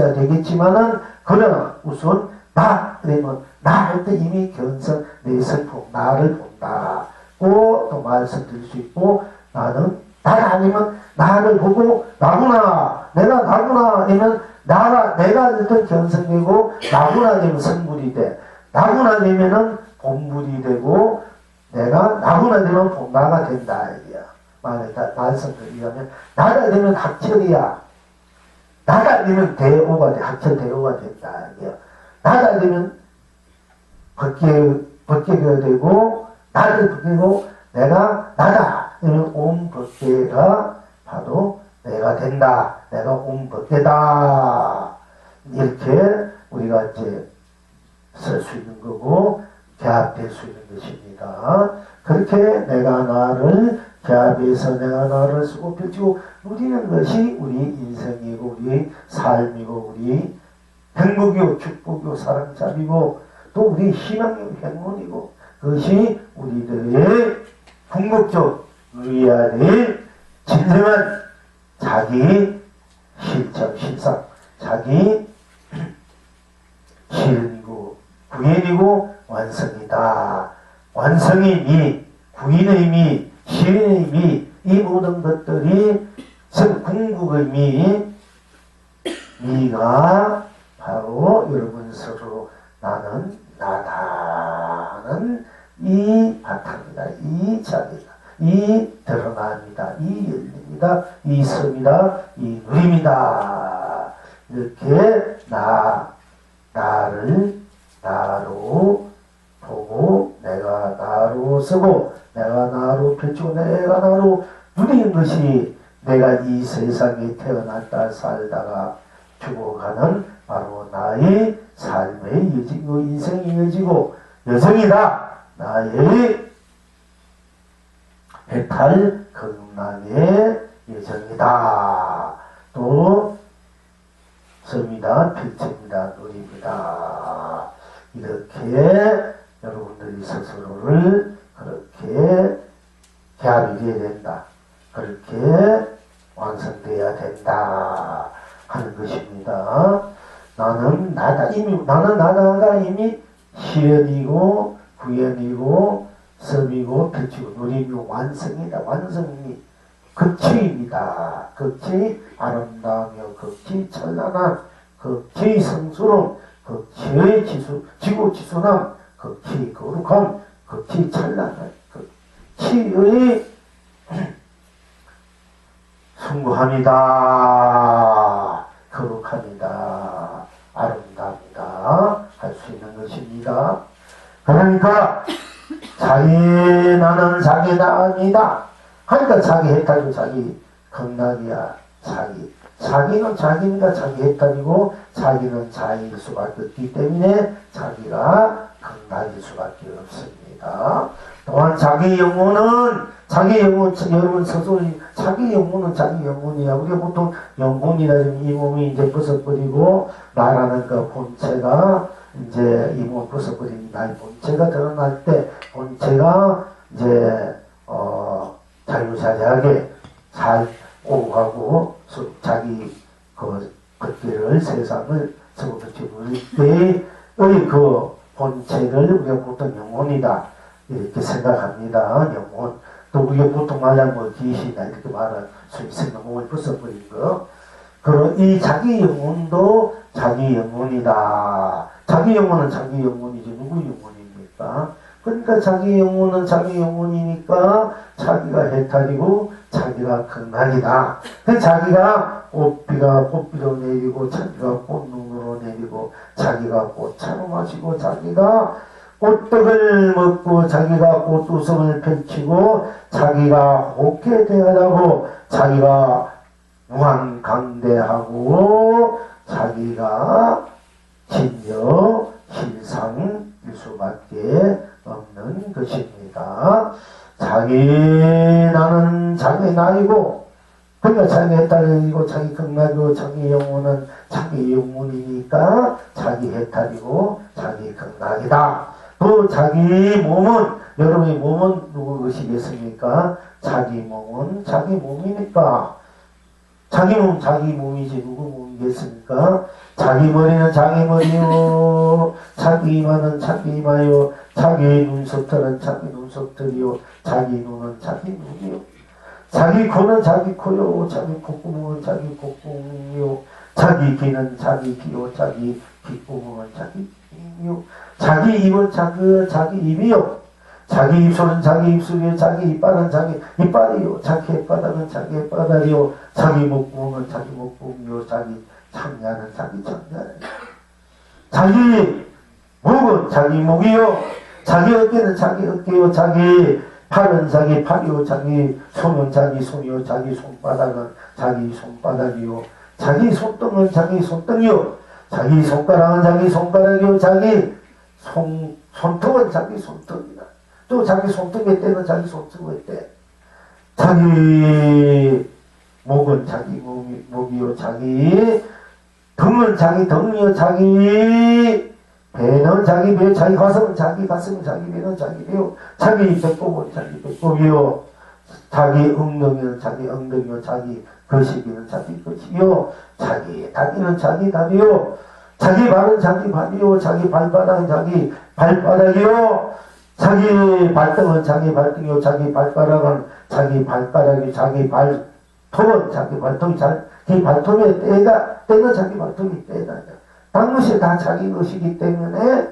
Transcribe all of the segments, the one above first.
있어야 되겠지만은, 그러나 우선 나, 그러면 나 할 때 이미 견성, 내 성품, 나를 본다고 또 말씀드릴 수 있고, 나는 나가 아니면 나를 보고 나구나, 내가 나구나 아니면 내가 어떤 견성되고 나구나 되면 성불이 돼. 나구나 되면은 본불이 되고, 내가 나구나 되면 본나가 된다 이야. 말씀드리자면 나가 되면 학철이야. 나가 되면 대오가 돼. 학철 대오가 된다 이야. 나가 되면 벗개가 되고, 나를 벗기고 내가 나다 그러면 옴벗개가 바로 내가 된다. 내가 옴벗개다. 이렇게 우리가 이제 쓸 수 있는 거고, 개합될 수 있는 것입니다. 그렇게 내가 나를 개합해서 내가 나를 쓰고 펼치고 누리는 것이 우리 인생이고 우리 삶이고 우리 행복이고 축복이고 사랑잡이고 또 우리 희망이고 행운이고, 그것이 우리들의 궁극적 누려야 될 진정한 자기 실천, 실상, 자기 실현이고 구현이고 완성이다. 완성의 미, 구현의 미, 실현의 미, 이 모든 것들이 궁극의 미가 바로 여러분 스스로 나는 나다는 이 바탕이다, 이 자리다, 이 드러남이다, 이 열림이다, 이 섬이다, 이 누림이다. 이렇게 나를 나로 보고 내가 나로 쓰고 내가 나로 펼치고 내가 나로 누리는 것이 내가 이 세상에 태어났다 살다가 죽어가는 바로 나의 삶의 여지고 인생의 여지고 여정이다. 나의 해탈 건강의 여정이다. 또 섬이다, 필체입니다, 누립니다. 이렇게 여러분들이 스스로를 그렇게 개합이 되어야 된다. 그렇게 완성되어야 된다 하는 것입니다. 나는 나다가 이미 실현이고 구현이고 섭이고 펼치고 누림이고 완성이다. 완성이 극치입니다. 극치 아름다우며 극치 찬란한 극치 성스러움 극치의 지고지순함 극치 거룩함 극치 찬란한 극치의 숭고함이다. 거룩함이다. 아름답다 할 수 있는 것입니다. 그러니까 나는 자기 나입니다. 하니까 자기 해탈이고 자기 극락이야. 자기는 자기입니다. 자기 해탈이고 자기는 자기일 수밖에 없기 때문에 자기가 극락일 수밖에 없습니다. 또한 자기 영혼은 여러분 스스로 자기 영혼은 자기 영혼이야. 우리가 보통 영혼이라 이 몸이 이제 벗어버리고 나라는 그 본체가 이제 이 몸을 벗어버린 나의 본체가 드러날 때 본체가 이제 자유자재하게 잘 오고 가고 자기 그 세상을 서울같이 누릴 때의 그 본체를 우리가 보통 영혼이다 이렇게 생각합니다. 영혼. 또 우리가 보통 말하면 뭐 귀신이다 이렇게 말할 수 있습니다. 몸을 벗어버린 거. 그럼 이 자기 영혼도 자기 영혼이다. 자기 영혼은 자기 영혼이지 누구 영혼입니까? 그러니까 자기 영혼은 자기 영혼이니까 자기가 해탈이고 자기가 극락이다. 자기가 꽃비로 내리고 자기가 꽃눈으로 내리고 자기가 꽃차로 마시고 자기가 꽃떡을 먹고 자기가 꽃웃음을 펼치고 자기가 호쾌 대하고 자기가 무한강대하고 자기가 진여 실상일 수밖에 없는 것입니다. 나는 자기 나이고 그러니까 자기 해탈이고 자기 극락이고 자기 영혼은 자기 영혼이니까 자기 해탈이고 자기 극락이다. 또 자기 몸은 여러분의 몸은 누구 것이겠습니까? 자기 몸은 자기 몸이니까 자기 몸 자기 몸이지 누구 몸이 무슨 게 있습니까? 자기 머리는 자기 머리요, 자기 이마는 자기 이마요, 자기 눈썹들은 자기 눈썹들이요, 자기 눈은 자기 눈이요, 자기 코는 자기 코요, 자기 콧구멍은 자기 콧구멍이요, 자기 귀는 자기 귀요, 자기 귓구멍은 자기 귀요, 자기 입은 자기 입이요, 자기 입술은 자기 입술이요, 자기 이빨은 자기 이빨이요, 자기 혓바닥은 자기 혓바닥이요, 자기 목구멍은 자기 목구멍이요, 자기 창자는 자기 창자예요. 자기 목은 자기 목이요, 자기 어깨는 자기 어깨요, 자기 팔은 자기 팔이요, 자기 손은 자기 손이요, 자기 손바닥은 자기 손바닥이요, 자기 손등은 자기 손등이요, 자기 손가락은 자기 손가락이요, 자기 손등은 자기 손등이다. 또 자기 손등에 때는 자기 손등에 때. 자기 목은 자기 목이요, 자기 등은 자기 등이요, 자기 배는 자기 배, 자기 가슴은 자기 가슴, 자기 배는 자기 배요, 자기 배꼽은 자기 배꼽이요, 자기 엉덩이는 자기 엉덩이요, 자기 거시기는 자기 거시기요, 자기 다리는 자기 다리요, 자기 발은 자기 발이요, 자기 발바닥은 자기 발바닥이요, 자기 발등은 자기 발등이요, 자기 발가락은 자기 발가락이요, 자기 발톱은 자기 발톱이 자기 발톱에 때는 자기 발톱이 때다. 단 것이 다 자기 것이기 때문에,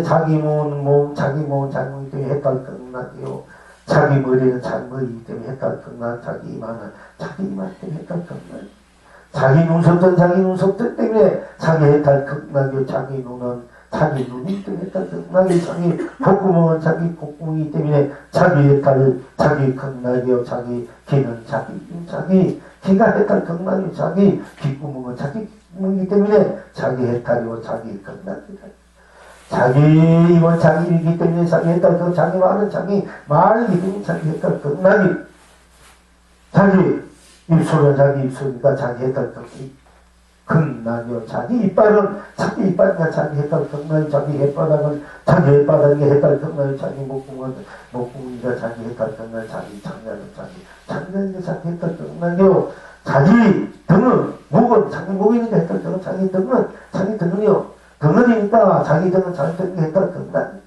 자기 몸은 자기 몸이기 때문에 헷갈릴 끝나지요. 자기 머리는 자기 머리이기 때문에 헷갈릴 끝나, 자기 이마는 자기 이마 때문에 헷갈릴 끝나. 자기 눈썹은 자기 눈썹 때문에 자기 헷갈릴 끝나지요. 자기 눈은 자기 눈이 때문에 헷갈릴 끝나지요. 자기 콧구멍은 자기 콧구멍이기 때문에 자기 헷갈릴, 자기 끝나지요. 자기 귀는 자기 귀가 헷갈릴 끝나지요. 자기 귓구멍은 자기 귓구멍이기 때문에 자기 헷갈리고 자기 끝나지요. 자기 입은 자기 입이기 때문에 자기 헷갈리고, 자기 말은 자기 말이기 때문에 자기 헷갈릴 끝나지. 자기 입술은 자기 입술이니까 자기 헷갈릴 끝나죠. 자기 이빨은 자기 이빨이니까 자기 헷갈릴 끝나죠. 자기 혓바닥은 자기 혓바닥이 헷갈릴 끝나죠. 자기 목구멍은 목구멍이니까 자기 헷갈릴 끝나죠. 자기 창자는 자기 창자니까 자기 헷갈릴 끝나죠. 자기 등은 목은 자기 목이니까 헷갈릴 끝나죠. 자기 등은 자기 등이요, 등은이니까 자기 등은 자기 등이 헷갈릴 끝나죠.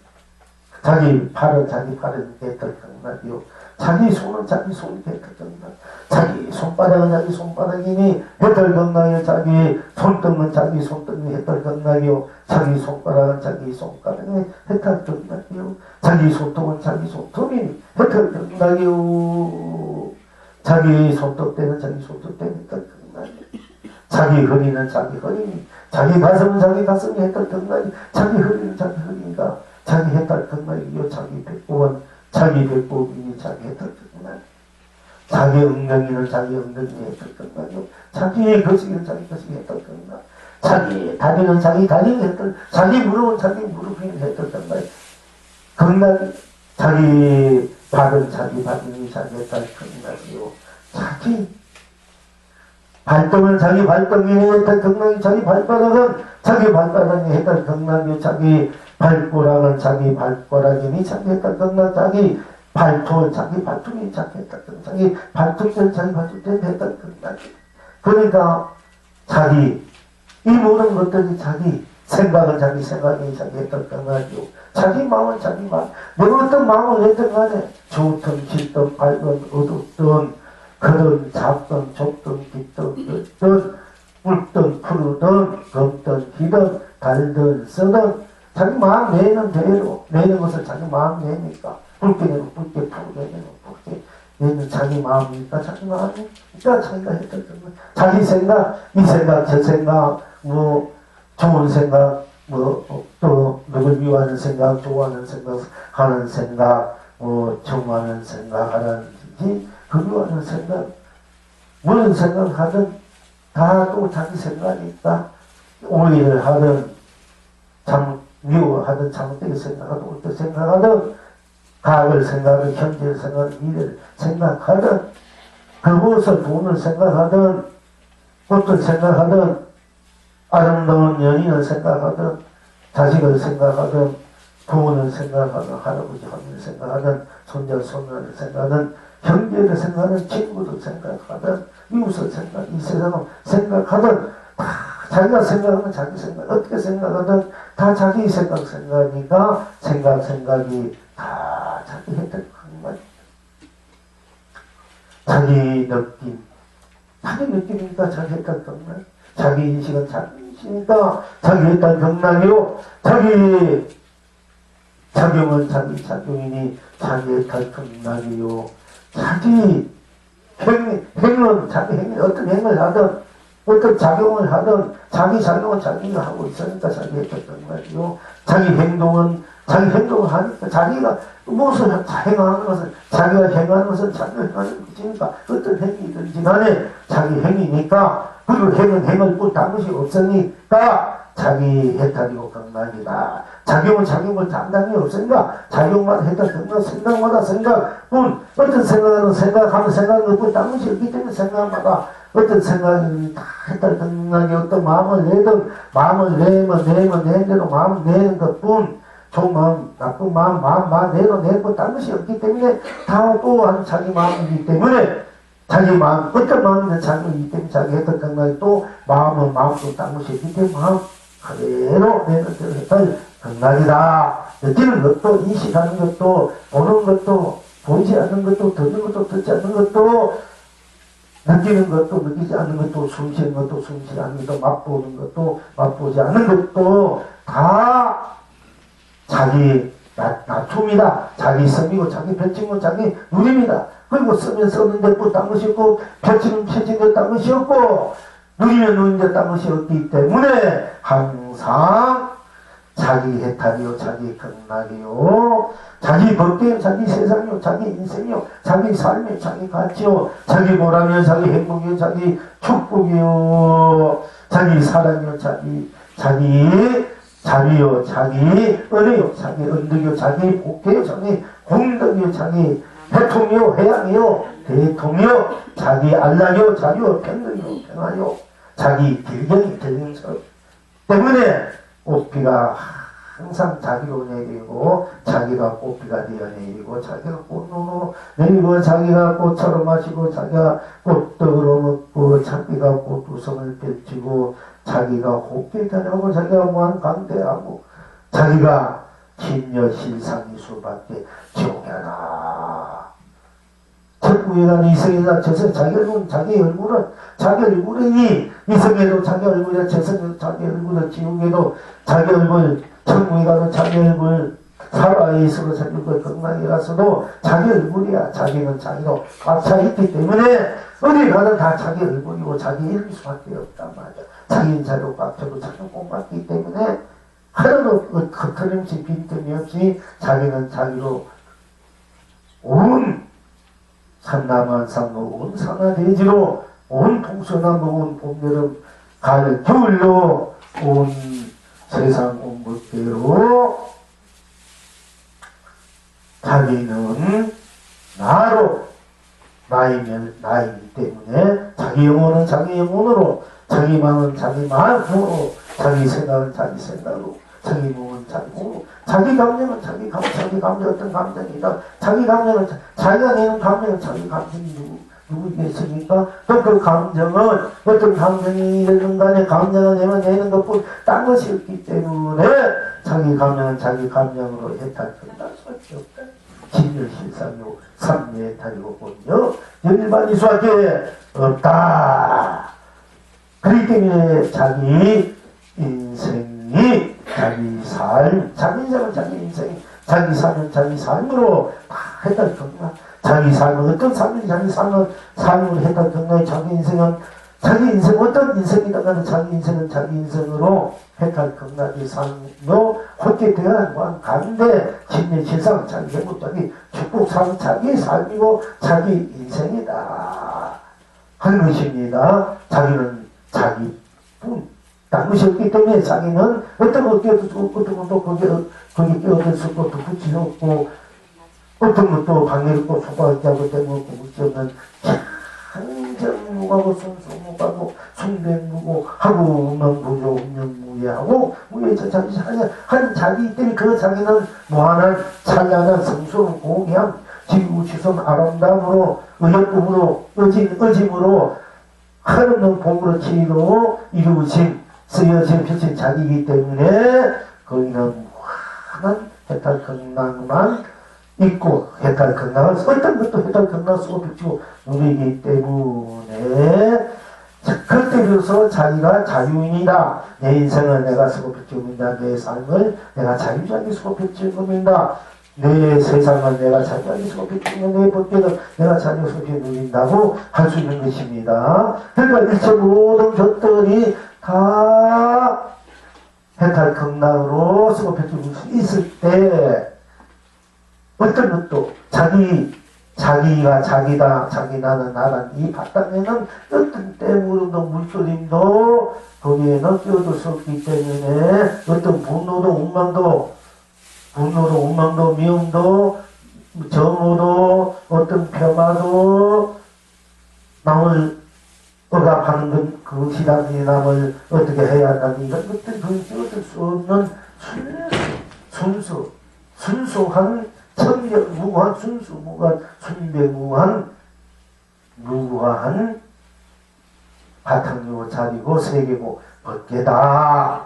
자기 팔은 자기 팔이니까 헷갈릴 끝나죠. 자기 손은 자기 손이 헷갈릴 끝나죠. 자기 손바닥은 자기 손바닥이니 헷갈릴 끝나요. 자기 손등은 자기 손등이 헷갈릴 끝나요. 자기 손가락은 자기 손가락이 헷갈릴 끝나요. 자기 손톱은 자기 손톱이 헷갈릴 끝나요. 자기 손톱 때는 자기 손톱 때문에 헷갈릴 끝나요. 자기 허리는 자기 허리, 자기 가슴은 자기 가슴이 헷갈릴 끝나요. 자기 허리는 자기 허리니까 자기 헷갈릴 끝나요. 자기 배꼽은 자기 배꼽이니 자기 헷갈릴 끝나요. 자기 엉덩이는 자기 엉덩이에 헷갈릴 끝나요. 자기의 거시기는 자기 거시기에 헷갈릴 끝나요. 자기 다리는 자기 다리에 헷갈릴, 자기 무릎은 자기 무릎에 헷갈릴 끝나요. 건강, 자기 발은 자기 발이 자기 헷갈릴 끝나요. 자기 발등은 자기 발등이 헷갈릴 끝나요. 자기 발바닥은 자기 발바닥이 헷갈릴 끝나요. 자기 발꼬락은 자기 발꼬락이니 자기 헷갈릴 끝나요. 자기 발톱은 자기 발톱이 자기 헷갈릴 끝나요. 자기 발톱은 자기 발톱 때문에 헷갈릴 끝나요. 그러니까 자기 이 모든 것들이 자기 생각은 자기 생각이 자기 헷갈릴 끝나요. 자기 마음은 자기 마음, 내가 어떤 마음을 했든 간에 좋든 싫든 밝든 어둡든 크든 작든 좁든 깊든 넓든 굵든 푸르든 검든 기든 달든 쓰든 자기 마음 내는 대로 내는 것을 자기 마음 내니까 굵게 내면 굵게, 푸르게 내면 푸르게 내는 자기 마음이니까 자기 마음이니까 자기가 했던 것은 자기 생각, 이 생각 저 생각 뭐 좋은 생각 또 누굴 미워하는 생각, 좋아하는 생각, 하는 생각, 정하는 생각 하는지 그리워하는 생각, 무슨 생각하든 다 또 자기 생각이 있다. 오해를 하든 미워하든 잘못되게 생각하든 어떻게 생각하든 과거를 생각하든 현재를 생각하든 미래를 생각하든 그것을 돈을 생각하든 꽃을 생각하든 아름다운 연인을 생각하든 자식을 생각하든 부모를 생각하는, 할아버지 할머니를 생각하는, 손자 손녀를 생각하는, 형제를 생각하는, 친구를 생각하는, 이웃을 생각하는, 이 세상을 생각하는, 다 자기가 생각하는 자기 생각, 어떻게 생각하든 다 자기 생각이니까 생각이 다 자기 했던 것만, 자기 느낌이니까 자기 했던 것만, 자기 인식은 자기 인식이니까 자기 했던 경락이요, 자기 작용은 자기 작용이니 자기 했던 경락이요, 자기 행은 자기 행위, 어떤 행을 하든 어떤 작용을 하든 자기 작용은 자기가 하고 있으니까 자기 했던 경락이요, 자기 행동은 하니까 자기가 무엇을 행하는 것은 자기가 행하는 것은 자기가 행하는 것이니까 어떤 행위든지 간에 자기 행위니까, 그리고 행을 꿀 담은 것이 없으니까 자기 해탈이고 경락이다. 작용은 작용을 담당이 없으니까 작용마다 해탈 경락, 생각마다 생각뿐, 어떤 생각은 생각하는 것뿐 담은 것이 없기 때문에 생각마다 어떤 생각이 다 해탈 경락이, 어떤 마음을 내든 마음을 내는 대로 마음을 내는 것뿐, 좋은 마음, 나쁜 마음 내도 딴 것이 없기 때문에 다 또한 자기 마음이기 때문에 자기 마음, 어떤 마음이든 자기이기 때문에 자기 했던 경락이 또 마음도 딴 것이 없기 때문에 마음 그대로 내는 대로 했던 경락이다. 느끼는 것도, 인식하는 것도, 보는 것도, 보이지 않는 것도, 듣는 것도, 듣지 않는 것도, 느끼는 것도, 느끼지 않는 것도, 숨쉬는 것도, 숨쉬지 않는 것도, 맛보는 것도, 맛보지 않는 것도 다 자기 나툼이다. 자기 섬이고 자기 펼치고 자기 누림이다. 그리고 쓰면 쓰는데 또 딴 것이 없고, 펼치면 펼치는 딴 것이 없고, 누리면 누리는데 딴 것이 없기 때문에 항상 자기 해탈이요, 자기 경락이요, 자기 법계요, 자기 세상이요, 자기 인생이요, 자기 삶이요, 자기 가치요, 자기 보람이요, 자기 행복이요, 자기 축복이요, 자기 사랑이요, 자기 자비요, 자기 은혜요, 자기 은덕이요, 자기 복혜요, 자기 공덕이요, 자기 해통이요, 해양이요, 대통이요, 자기 안락이요, 자유요, 평등이요, 평화요, 자기 길경설 때문에 꽃피가 항상 자기로 내리고, 자기가 꽃피가 되어 내리고, 자기가 꽃으로 내리고, 자기가 꽃처럼 마시고, 자기가 꽃떡으로 먹고, 자기가 꽃두성을 펼치고, 자기가 호흡에 다녀오고, 자기가 무한 강대하고, 자기가 진여실상이 수밖에 지옥이라. 천국에 이성이나 저성, 자기 얼굴이니 이성에도 자기 얼굴이나 저성에도 자기 얼굴이나 지옥에도 자기 얼굴, 천국에 가도 자기 얼굴, 사바에 있어도 자기 얼굴, 건강에 가서도 자기 얼굴이야. 자기는 자기로 꽉차 있기 때문에 어디 가든 다 자기 얼굴이고 자기 이름일 수밖에 없단 말이야. 자기는 자기로 꽉차고 자기는 못 맞기 때문에 하나도 겉터림없이 빈틈이 없이 자기는 자기로 온 산남한상로, 온 산하대지로, 온 동서남북, 온 봄여름 가을 겨울로, 온 세상 온 물대로 자기는 나로, 나이기 때문에 자기 영혼은 자기 영혼으로, 자기 마음은 자기 마음으로, 자기 생각은 자기 생각으로, 자기 몸은 자기 몸으로, 자기 감정은 자기 감정, 어떤 감정이다. 자기 감정은 자기가 내는 감정은 자기 감정이 누구겠습니까? 또 그 감정은 어떤 감정이 되는 간에 감정을 내는 것뿐 딴 것이 없기 때문에 자기 감정은 자기 감정으로 해탈할 수밖에 없다. 진열실상이고 삼례해탈이고 본여 일반이 수밖에 없다. 그렇기 때문에 자기 인생이 자기 삶, 자기 인생은 자기 인생, 자기 삶은 자기 삶으로 다 해탈 경락. 자기 삶은 어떤 삶인지 자기 삶으로 해탈 경락. 자기 인생 어떤 인생이다가는 자기 인생은 자기 인생으로 해탈 경락이 삶으로 헛게 되어야 가는데 진리 실상 자기 행복, 자기 축복 삶, 자기 삶이고 자기 인생이다 하는 것입니다. 자기는 자기뿐 딴 것이 없기 때문에 자기는 어떤 것도 거기에 끼어들 수 없고 또 붙일 수 없고 어떤 것도 방해를 없고 소박하게 하고 때문에 없고 묻지 없는 무가고 순수무가고 숭배무고 하고 음명부조 음명무예하고 무예저 자기 하는 자기 때문에 그 자기는 무한한 찬란한 성스러운 공양 지구지선 아름다움으로 의협음으로 의짐으로 하늘없는 복으로 치유로 이루어진 쓰여진 펼친 자기이기 때문에 거기는 무한한 해탈 건강만 있고 해탈 건강을 어떤 것도 해탈 건강을 쓰고 펼치고 누리기 때문에 그때 비로소 자기가 자유인이다. 내 인생을 내가 쓰고 펼치고 있다. 내 삶을 내가 자유자기 쓰고 펼치고 있다. 내 세상을 내가 자유하게 쓰고 펼치고 내 법계를 내가 자유하게 쓰고 누린다고 할 수 있는 것입니다. 그러니까 일체 모든 것들이 다 해탈 극락으로 쓰고 펼칠 수 있을 때 어떤 것도 자기가 자기다 자기 나는 나란 이 바탕에는 어떤 때무름도 물소림도 거기에는 끼어들 수 없기 때문에 어떤 분노도 운망도 미움도 정오도 어떤 폄하도 남을 억압하는 그것이라든지 남을 어떻게 해야 한다니 이런 것들 그것이 얻을 수 없는 순수한 천명 무한 순수 무한 순배무한 무한 바탕이고 자리고 세계고 법계다.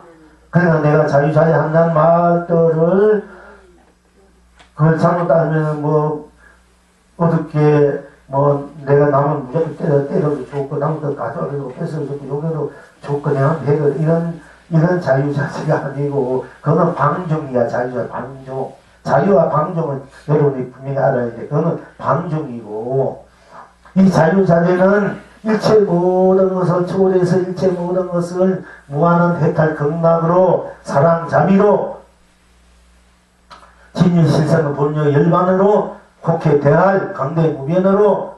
그러나 내가 자유자재한다는 말들을 그걸 잘못 알면 뭐 어떻게 뭐 내가 남을 무조건 때려도 좋고 남을 가져가도 뺏어도 좋고 욕해도 좋고 그냥 해도 이런 자유자재가 아니고 그거는 방종이야. 방종. 자유와 방종은 여러분이 분명히 알아야 돼. 그거는 방종이고 이 자유자재는 일체 모든 것을 초월해서 일체 모든 것을 무한한 해탈 극락으로 사랑 자비로 진유 실상의 본요 열반으로 국회 대할 강대 무변으로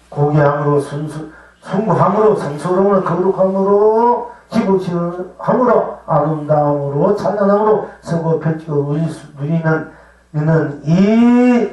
고귀함으로 숭고함으로 성스러움으로 거룩함으로 지구지함으로 아름다움으로 찬란함으로 서고 펼치고 누리는 이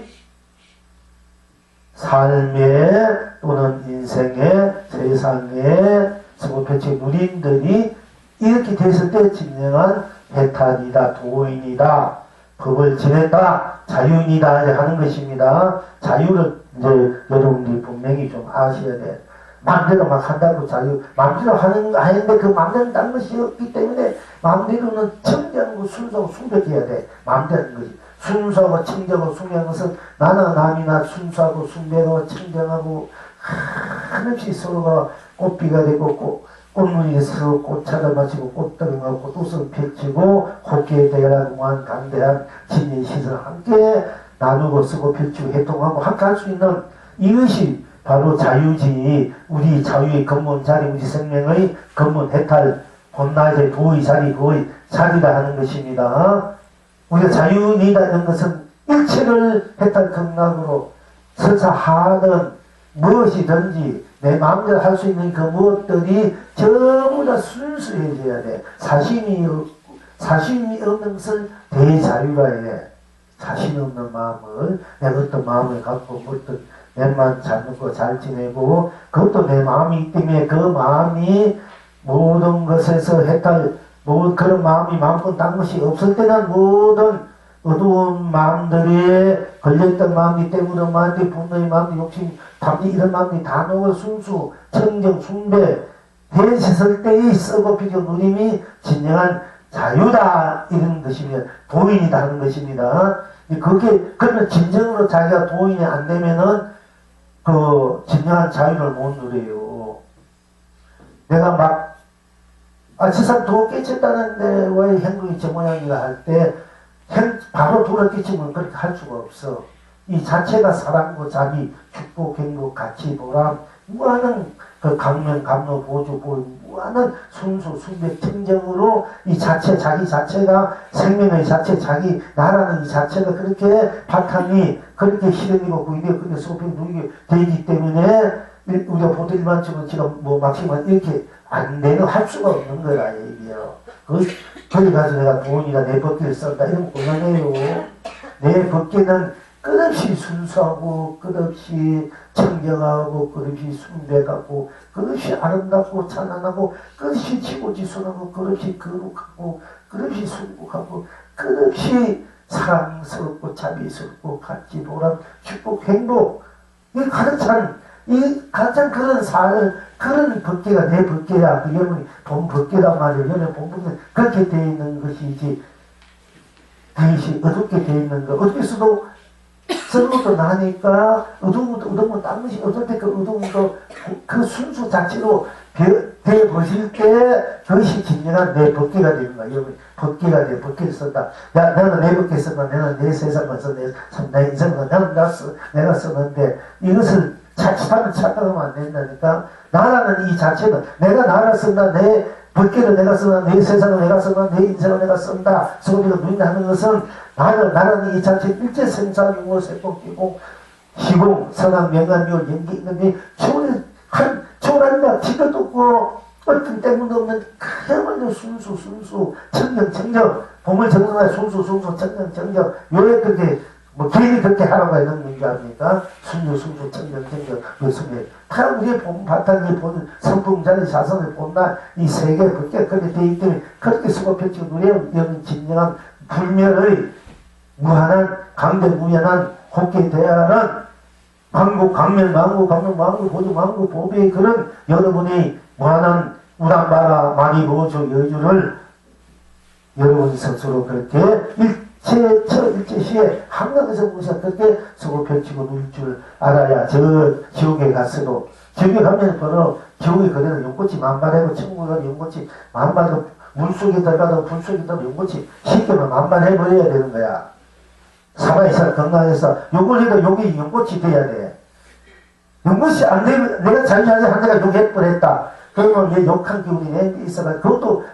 삶의 또는 인생의 세상의 서고 펼치고 누린들이 이렇게 됐을 때 진정한 해탈이다 도인이다 법을 지냈다 자유인이다 하는 것입니다. 자유를 이제 여러분들이 분명히 좀 아셔야 돼. 마음대로 막 한다고 자유, 마음대로 하는데 그 마음대로 다른 것이 없기 때문에 마음대로는 청정하고 순수하고 숭배해야 돼. 마음대로 하는 것이. 순수하고 청정하고 숭배하는 것은 나나 남이나 순수하고 숭배하고 청정하고 한없이 서로가 꽃비가 되고 꽃무늬에 서로 꽃차를 마시고 꽃들을 먹고 꽃을 펼치고 호기에 대한 강대한 진리 시설 함께 나누고 쓰고 펼치고 해통하고 함께 할 수 있는 이것이 바로 자유지. 우리 자유의 근본 자리, 우리 생명의 근본 해탈, 본나의 도의 자리, 그의 자리가 하는 것입니다. 우리가 자유이라는 것은 일체를 해탈 극락으로 서사하는 무엇이든지 내 마음대로 할 수 있는 그 무엇들이 전부 다 순수해져야 돼. 사심이 없는 것을 대자유라 해. 사심 없는 마음을 내가 어떤 마음을 갖고 어떤 내만 잘 먹고 잘 지내고 그것도 내 마음이기 때문에 그 마음이 모든 것에서 해탈 그런 마음이 마음껏 딴 것이 없을 때는 모든 어두운 마음들이 걸려있던 마음이 때문에 마음이 분노의 마음이 욕심 담비 이런 마음이 다 녹아 순수 청정 숭배 대시설 때의 썩어 비교 누림이 진정한 자유다 이런 것이면 도인이다 하는 것입니다. 그러면 진정으로 자기가 도인이 안 되면은 진정한 자유를 못 누려요. 내가 막 세상 도 깨쳤다는데 왜 행동이 저 모양이가 할 때 바로 돌아 깨치면 그렇게 할 수가 없어. 이 자체가 사랑과 자비, 축복, 행복, 가치, 보람, 무한한 그 강명, 감로, 보조, 보유, 무한한 순수, 숭배, 청정으로 이 자체, 자기 자체가 생명의 자체, 자기 나라는 이 자체가 그렇게 바탕이 그렇게 실현이고 구입이 그렇게 소평 누리게 되기 때문에 우리가 보통 일반적으로 지금 막히면 이렇게 안 되는 할 수가 없는 거라 얘기예요. 거기 가서 내가 돈이나 내 법계를 썼다 이러면 곤란해요. 내 법계는 끝없이 순수하고 끝없이 청정하고 끝없이 순백하고 끝없이 아름답고 찬란하고 끝없이 지고지순하고 끝없이 거룩하고 끝없이 순국하고 끝없이 사랑스럽고 자비스럽고 같이 보람 축복 행복 이 가장 그런 그런 법계가 내 법계야. 그 여러분이 본 법계란 말이에요. 여러분 본 법계는 그렇게 되어 있는 것이지 그것이 어둡게 되어 있는 거 어둡게서도 쓰는 것도 나니까 어두운 딴 것이 어두울 때 그 어두움도 그 순수 자체로 되어 보실 때 그것이 진정한 내 법계가 되는 거야. 여러분 법계가 돼. 법계를 쓴다. 야 내가 내 법계 쓴다. 내가 내 세상을 써. 내 인생을 내가 썼는데 이것을 자칫하면 착각하면 안 된다니까. 나라는 이 자체는 내가 나를 쓴다. 내 법계를 내가 쓴다. 내 세상을 내가 쓴다. 내 인생을 내가 쓴다. 소리가 누린다는 것은 나라는 이 자체 일체 생사용어 세법기고 희공 선악 명암묘 연기 있는데 초라한다. 티도 없고 어떤 때문도 없는 그야말로 순수 청정 보물 정성의 순수 청정 왜 그렇게 뭐 괜히 그렇게 하라고 하는 얘기 아닙니까? 순수 청정 요즘에 다 우리의 본 바탕이 본 선풍자리 자선을 본다 이 세계 그렇게 되어 있기 때문에 그렇게 수고했지고 누리는 진정한 불멸의 무한한 강대무연한 혹계 대하는 만국 강명 보조 만국 보배의 그런 여러분이 무한한 우람바라 많이 보조 여주를 여러분 스스로 그렇게 일체시에 한강에서 보셔 그렇게 서로 펼치고 누릴 줄 알아야 저 지옥에 갔어도 지옥에 가면 바로 지옥에 그대로 연꽃이 만발하고 천국에 가면 연꽃이 만발하고 물속에 들어가도 불속에 들어가도 연꽃이 쉽게만 만발해버려야 되는 거야. 살아있어 건강해서 욕을 해도 욕이 연꽃이 돼야 돼. 연꽃이 안 되면 내가 자유자재 한 대가 욕할 뻔했다. 그러면 내 욕한 기운이 내 있어가 그것도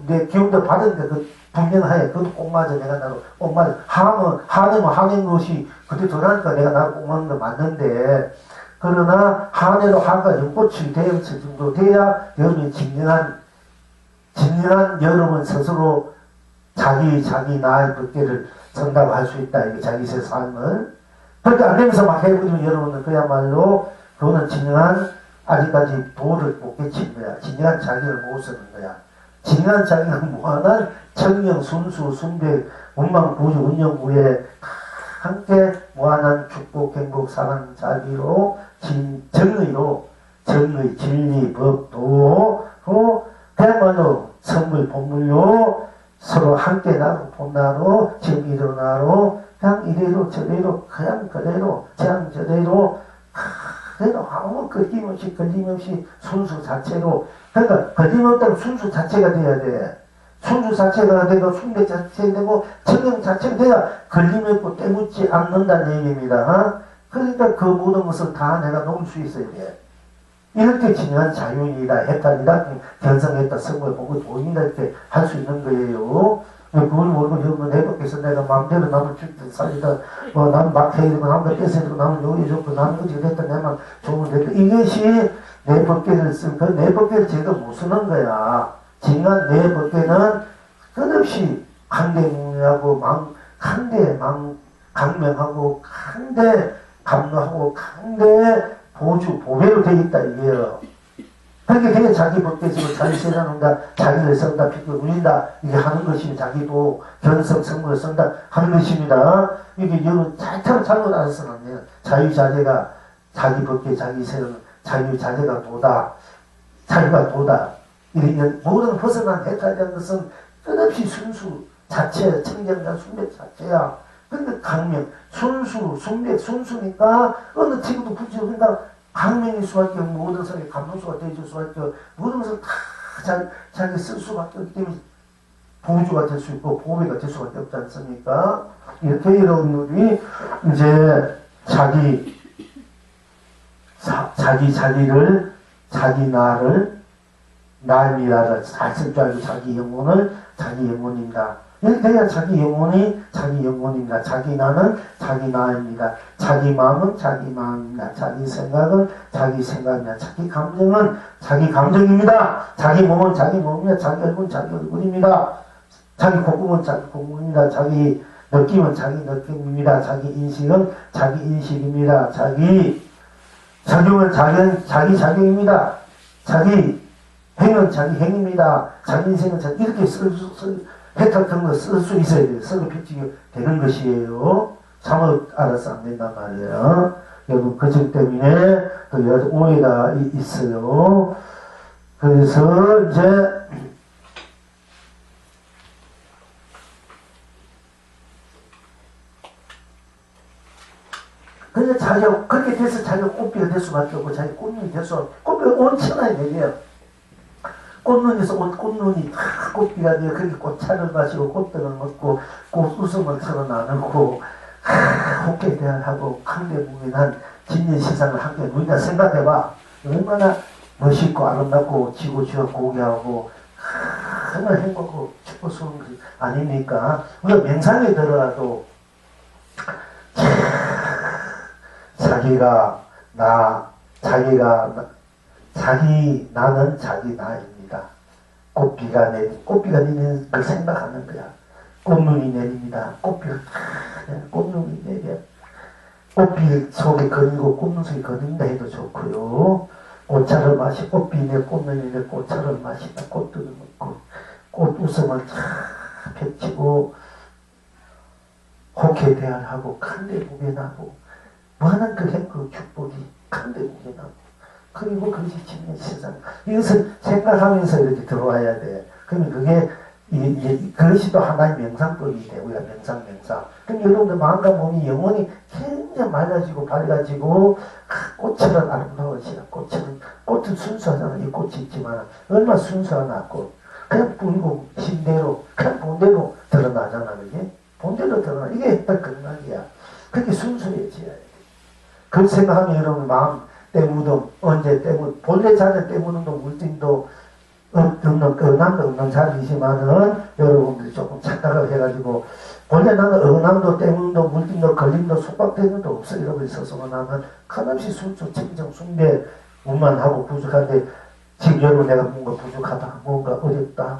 내 기운도 받으니까 그 분명하게 그것도 꼭 맞아. 내가 나도 꼭 맞아. 한해면 한해인 것이 그때 덜하니까 내가 나를 꼭 맞는 거 맞는데 그러나 한해도 한가 연꽃이 되었을 정도 돼야 여러분이 진정한 여러분 스스로 자기 나의 법계를 선다고 할 수 있다. 이게 자기 새 삶을. 그렇게 안 되면서 막 해버리면 여러분은 그야말로 그거는 진정한 아직까지 도를 못 깨친 거야. 진정한 자기를 못 쓰는 거야. 진정한 자기는 무한한 청명, 순수, 순백, 원망, 구주, 운영구에 함께 무한한 축복, 행복, 사랑, 자비로 정의, 진리, 법, 도, 그야말로 선물, 본물로 서로 함께 나로 봄나로 지금 일어나로 그냥 이래로 저래로 그냥 그대로 저래로 그대로 아무 걸림없이 순수 자체로 그러니까 걸림없다면 순수 자체가 돼야 돼. 순수 자체가 되고 순백 자체가 되고 청정 자체가 돼야 걸림없고 때묻지 않는다는 얘기입니다. 그러니까 그 모든 것을 다 내가 놓을 수 있어야 돼. 이렇게 진정한 자유이다, 해탈이다, 견성했다, 성을 보고 보인다 이렇게 할 수 있는 거예요. 그걸 모르고 여러분 내법께서 내가 마음대로 남을 죽든 살리다 남을 막 해이고 남을 뺏어주고 남을 요리해주고 남을 어떻게 됐다 내만 좋으면 됐다 이것이 내법계를 쓴 그 내법계를 제가 못 쓰는 거야. 진정한 내법계는 끝없이 강대무하고 강명하고 강대 감노하고 강대 보주, 보배로 되어 있다, 이게요. 그러니까 그게 자기 법계지고 자기 세상한다, 자기를 쓴다, 피를 울린다, 이게 하는 것이 자기도 견성, 성물을 쓴다 하는 것입니다. 이게 여러분 잘못 알아서는 안 돼요. 자유자재가 자기 법계, 자기 세상, 자유자재가 도다, 자유가 도다. 이런 모든 벗어난 해탈이라는 것은 끝없이 순수 자체, 청정자, 순백 자체야. 근데 강명, 순수, 순백, 순수니까 어느 친구도 붙이고 그러니까 강명일 수밖에 없고 모든 사람이 감동수가 되어줄 수밖에 없고 모든 것을 다 자기 쓸 수밖에 없기 때문에 보조가 될 수 있고 보배가 될 수밖에 없지 않습니까? 이렇게 여러분들이 이제 자기 나를 잘 쓸 줄 알고 자기 영혼입니다. 이렇게 돼야 자기 영혼입니다. 자기 나는 자기 나입니다. 자기 마음은 자기 마음입니다. 자기 생각은 자기 생각입니다. 자기 감정은 자기 감정입니다. 자기 몸은 자기 몸입니다. 자기 얼굴은 자기 얼굴입니다. 자기 콧구멍은 자기 콧구멍입니다. 자기 느낌은 자기 느낌입니다. 자기 인식은 자기 인식입니다. 자기 작용은 자기 작용입니다. 자기 행은 자기 행입니다. 자기 인생은 이렇게 해탈적으로 쓸 수 있어야 돼요. 쓰고 펼치게 되는 것이에요. 잘못 알아서 안 된단 말이에요. 여러분, 그 점 때문에 또 오해가 있어요. 그래서 이제 그래서 자기가 그렇게 돼서 자기가 꽃비가 될 수밖에 없고 자기 꽃눈이 돼서 꽃비가 온천하게 되게요. 꽃눈에서 꽃눈이 다 꽃비가 되어 그렇게 꽃차를 마시고 꽃들을 먹고 꽃 웃음을 서로 나누고 호께 대화하고 강대무민한 진리시상을 함께 누리다 생각해봐. 얼마나 멋있고 아름답고 지고지어 고귀하고 정말 행복하고 축복스러운 것이 아닙니까? 우리가 명상에 들어가도 나는 자기 나입니다. 꽃비가 내리는 걸 생각하는 거야. 꽃눈이 내립니다. 꽃눈이 내려. 꽃비 속에 거리고 꽃눈 속에 거린다 해도 좋고요. 꽃차를 꽃비 내 꽃눈이 내 꽃차를 마시다 꽃들을 먹고 꽃 웃음을 펼치고 호쾌 대화를 하고 간대무변하고 많은 그 행복 축복이 간대무변하고 그리고 그것이 지는 세상. 이것을 생각하면서 이렇게 들어와야 돼. 그러면 그게 그것이 또 하나의 명상법이 돼. 우리가 명상. 그럼 여러분들 마음과 몸이 영혼이 굉장히 맑아지고 밝아지고 꽃처럼 아름다워지라. 꽃은 순수하잖아. 이 꽃이 있지만 얼마나 순수하나 꽃. 그냥 뿌리고 신대로 그냥 본대로 드러나잖아. 그게 본대로 드러나. 이게 딱 건강이야. 그렇게 순수해져야 돼. 그 생각하면 여러분 마음 때묻음 언제 때묻 본래 자녀 때묻음도 물증도 없는 자리이지만은 여러분들이 조금 착각을 해가지고 본래 나는 어남도 때문도 물증도 걸림도 속박되는도 없어 이러고 있어서 나는 한없이 순수 청정 숭배 운만하고 부족한데 지금 여러분 내가 뭔가 부족하다 뭔가 어렵다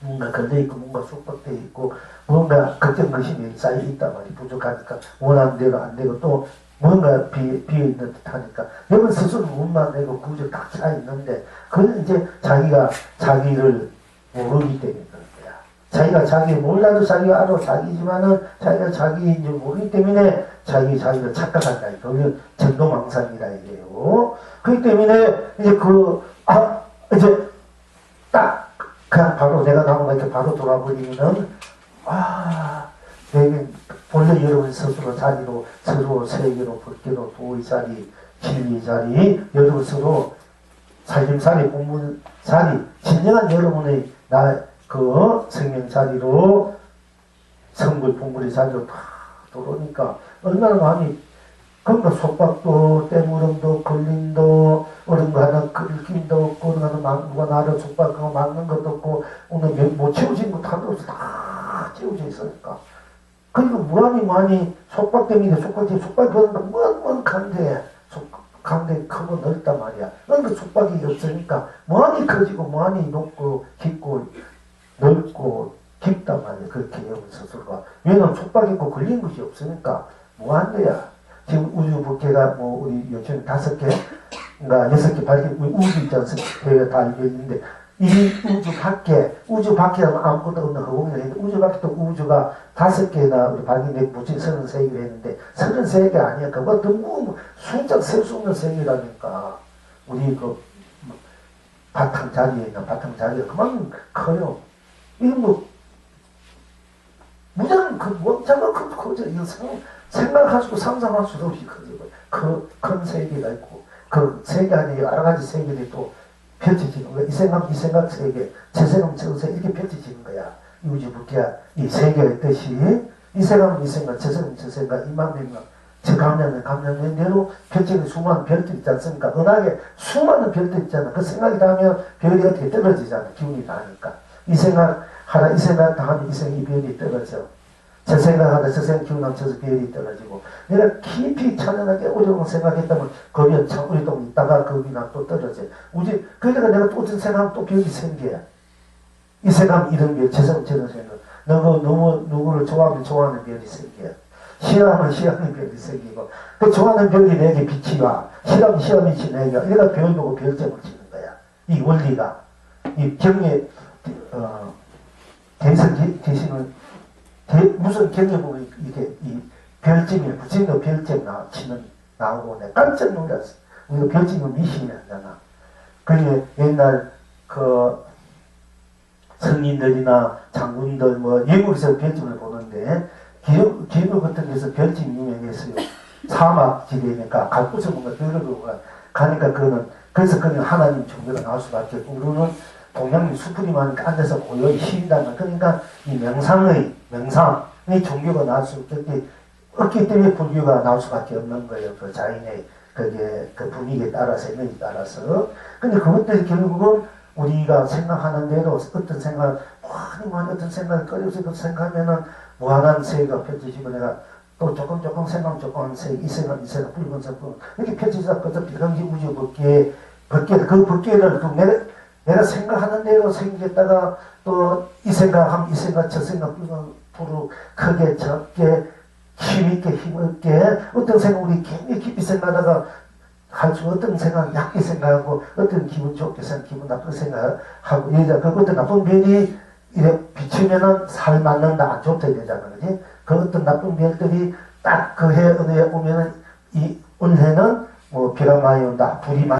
뭔가 걸려있고 뭔가 속박되어 있고 뭔가 걱정 의심이 쌓여있단 말이야. 부족하니까 원하는 대로 안 되고 또 뭔가 비어있는 듯 하니까 여러분 스스로 몸만 내고 구조 딱 차있는데 그건 이제 자기가 자기를 모르기 때문에 그런 거야. 자기가 자기 몰라도 자기가 알아 자기지만은 자기가 자기인 줄 모르기 때문에 자기를 착각한다. 그게 전도망상이라 이래요. 그렇기 때문에 이제 이제 딱 그냥 바로 내가 나오고 이렇게 바로 돌아버리면은 내게 본래 여러분 스스로 자리로 서로 세계로 법계로 도의 자리 진리 자리 여러분 서로 살림살이 공문살이 진정한 여러분의 생명 자리로 성불 풍불의 자리로 다 들어오니까 얼마나 많이 그러니까 속박도 때무름도 걸림도 어른 거 하나 긁힘도 없고 어른 하나 누가 나를 속박하고 막는 것도 없고 오늘 못 채워진 거 다 채워져 있으니까 그러니까 무한히 속박 때문에 속박이 그런다 무한 강대 크고 넓단 말이야. 그러니까 속박이 없으니까 무한히 커지고 무한히 높고 깊고 넓고 깊단 말이야. 그렇게 여러분 스스로가. 왜냐면 속박이 있고 걸린 것이 없으니까 무한대야. 지금 우주 부캐가 우리 요즘 5개, 6개 밝힌 우주 있지 않습니까? 배가 다 알려 있는데 이 우주 밖에는 아무것도 없는 허공이라 했는데 우주 밖에 또 우주가 5개나 우리 발견된 무진 33개를 했는데 33개 아니야. 그거 너무 숫자 셀 수 없는 세계라니까. 우리 바탕 자리가 그만큼 커요. 이거 무장 원자가 커져. 이거 생각할 수도 상상할 수도 없이 커져. 큰 세계가 있고 그 세계 안에 여러 가지 세계들이 또 펼쳐지는 거야. 이 생각 세계, 저 생각 저 세계 이렇게 펼쳐지는 거야. 우주 부캐야 이 세계가 있듯이 이 생각은 이 생각, 저 생각은 저 생각, 이만 되면 저 감량된 대로 펼쳐지는 수많은 별들 있지 않습니까? 은하계 수많은 별들 있잖아. 그 생각이 닿으면 별이 어떻게 떨어지잖아. 기운이 닿으니까. 이 생각 하나, 이 생각 닿으면 이 생각, 이 별이 떨어져. 저 생각하다 저 생각 기운하면 저 별이 떨어지고 내가 깊이 찬연하게 어려운 생각했다면 거기에 참 오랫동안 있다가 거기나 또 떨어져. 그러니까 내가 또 어떤 생각하면 또 별이 생겨야. 이 생각하면 이런 별, 저 생각하면 저런 생각. 너무 누구를 좋아하면 좋아하는 별이 생겨. 싫어하면 싫어하는 별이 생기고, 그 좋아하는 별이 내게 빛이 와. 싫어하면 싫어하는 빛이 내게 와. 이래가 별 보고 별점을 치는 거야. 이 원리가. 이 경에, 대선 계시는, 무슨 경에 보면 이렇게 이 별점이, 부처님도 별점 나오고, 내가 깜짝 놀랐어. 우리가 별점을 미신이 하잖아. 그게 옛날 성인들이나 장군들 예물에서 별점을 보는데 기록 같은 데서 별점이 유명했어요. 사막지대니까 갈 곳에 뭔가 들어가 가니까 그래서 그는 하나님 종교가 나올 수밖에 없고 우리는 동양인 수프리만 앉아서 고요히 쉬다는 그러니까 이 명상의 종교가 나올 수 없기 때문에 불교가 나올 수밖에 없는 거예요. 그 자인의 그 분위기에 따라서 에너지에 따라서. 근데 그것들이 결국은 우리가 생각하는 대로 어떤 생각, 많이 어떤 생각을 꺼려서 그 생각하면은 무한한 세계가 펼쳐지고 내가 또 조금 생각 조금 세계, 이 생각, 붉은 생각, 이렇게 펼쳐지다 그것도 비강지 우주 법계, 그 법계를 내가 생각하는 대로 생겼다가 또 이 생각하면 이 생각, 저 생각, 붉은 크게, 적게, 힘있게, 힘없게, 어떤 생각 우리 굉장히 깊이 생각하다가 할 수 어떤 생각 약게 생각하고 어떤 기분 좋게 생각 기분 나쁘게 생각하고 그 어떤 나쁜 별이 이래 비추면은 살 맞는다 안 좋다 이러잖아 그지? 그 어떤 나쁜 별들이 딱 그 해 어느 해 오면은 이 올해는 비가 많이 온다 불이 많이